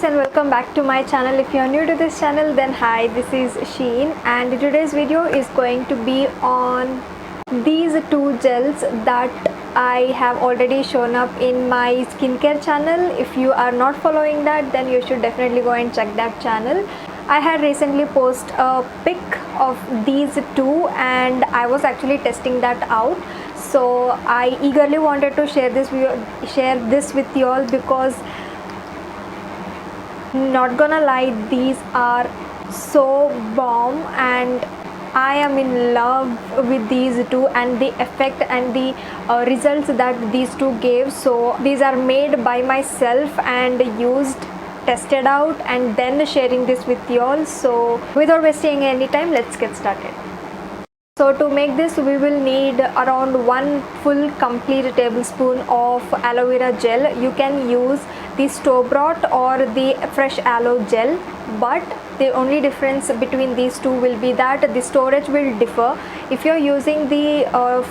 guys, and welcome back to my channel. If you are new to this channel, then hi, this is Sheen, and today's video is going to be on these two gels that I have already shown up in my skincare channel. If you are not following that, then you should definitely go and check that channel. I had recently posted a pic of these two and I was actually testing that out. So I eagerly wanted to share this with you all because, not gonna lie, these are so bomb and I am in love with these two and the effect and the results that these two gave. So these are made by myself and tested out, and then sharing this with you all. So without wasting any time, let's get started. So to make this, we will need around 1 full complete tablespoon of aloe vera gel. You can use the store bought or the fresh aloe gel, but the only difference between these two will be that the storage will differ. If you're using the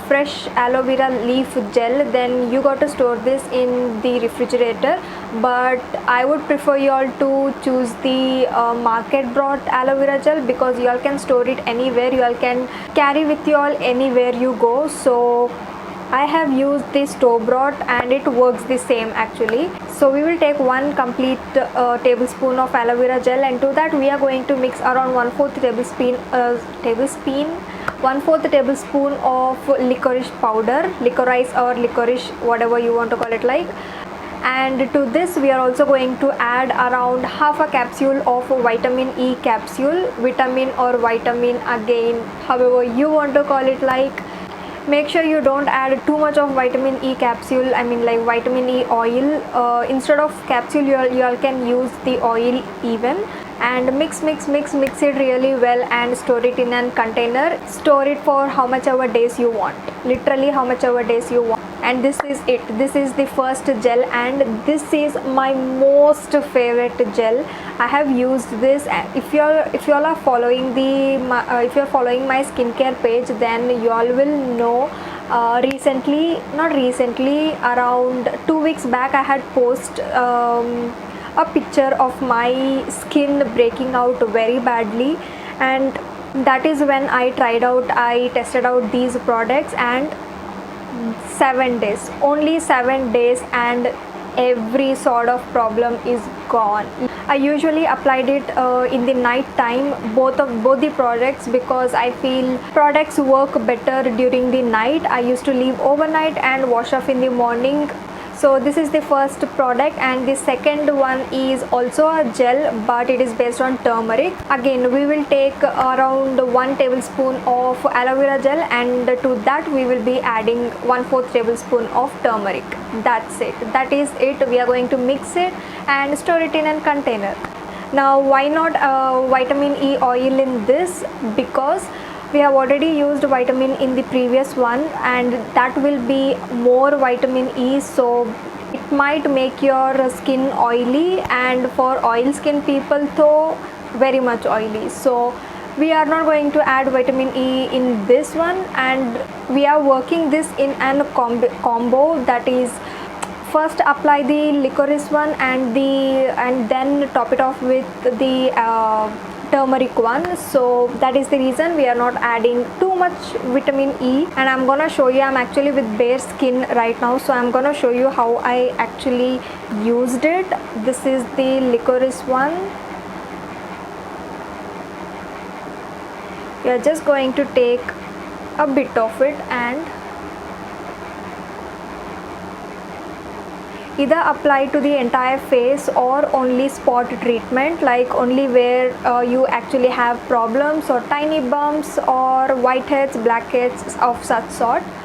fresh aloe vera leaf gel, then you got to store this in the refrigerator, but I would prefer you all to choose the market bought aloe vera gel because you all can store it anywhere, you all can carry with you all anywhere you go. So I have used the store bought and it works the same actually. So we will take 1 complete tablespoon of aloe vera gel, and to that we are going to mix around 1/4 tablespoon of licorice powder, licorice or licorice, whatever you want to call it like. And to this we are also going to add around half a capsule of vitamin E capsule, vitamin or vitamin, again however you want to call it like. Make sure you don't add too much of vitamin E capsule, I mean like vitamin E oil. Instead of capsule, you all can use the oil even, and mix it really well and store it in a container. Store it for how much ever days you want, literally how much ever days you want. And this is it, this is the first gel, and this is my most favorite gel. I have used this. If you all are following if you're following my skincare page, then you all will know not recently, around 2 weeks back, I had posted a picture of my skin breaking out very badly, and that is when I tested out these products, and 7 days, only 7 days, and every sort of problem is gone. I usually applied it in the night time, both the products, because I feel products work better during the night. I used to leave overnight and wash off in the morning. So this is the first product, and the second one is also a gel, but it is based on turmeric. Again, we will take around 1 tablespoon of aloe vera gel, and to that we will be adding 1/4 tablespoon of turmeric. That's it, that is it. We are going to mix it and store it in a container. Now why not vitamin E oil in this? Because we have already used vitamin in the previous one, and that will be more vitamin E, so it might make your skin oily, and for oil skin people, though very much oily. So we are not going to add vitamin E in this one, and we are working this in an combo, that is, first apply the licorice one and then top it off with the turmeric one. So that is the reason we are not adding too much vitamin E. And I'm gonna show you, I'm actually with bare skin right now, so I'm gonna show you how I actually used it. This is the licorice one. You're just going to take a bit of it and either apply to the entire face or only spot treatment, like only where you actually have problems or tiny bumps or whiteheads, blackheads of such sort.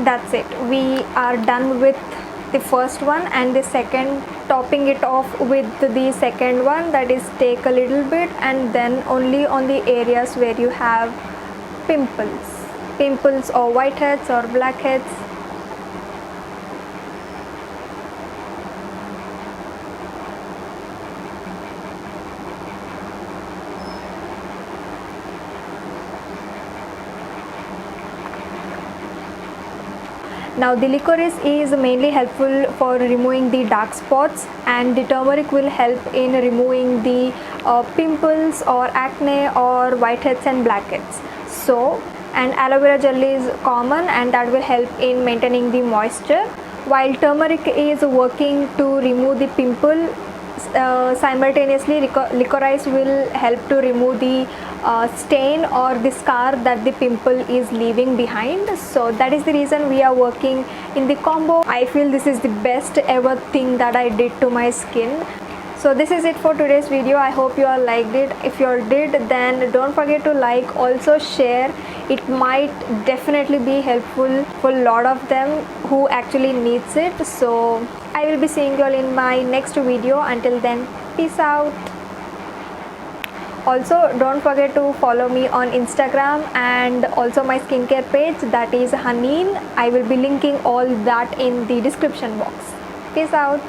That's it, we are done with the first one, and the second, topping it off with the second one, that is, take a little bit and then only on the areas where you have pimples. pimples or whiteheads or blackheads. Now the licorice is mainly helpful for removing the dark spots, and the turmeric will help in removing the pimples or acne or whiteheads and blackheads. So, and aloe vera gel is common and that will help in maintaining the moisture, while turmeric is working to remove the pimple. Simultaneously licorice will help to remove the stain or the scar that the pimple is leaving behind. So that is the reason we are working in the combo. I feel this is the best ever thing that I did to my skin. So this is it for today's video. I hope you all liked it. If you all did, then don't forget to like, also share. It might definitely be helpful for a lot of them who actually needs it. So I will be seeing you all in my next video. Until then, peace out. Also, don't forget to follow me on Instagram and also my skincare page, that is Haneen. I will be linking all that in the description box. Peace out.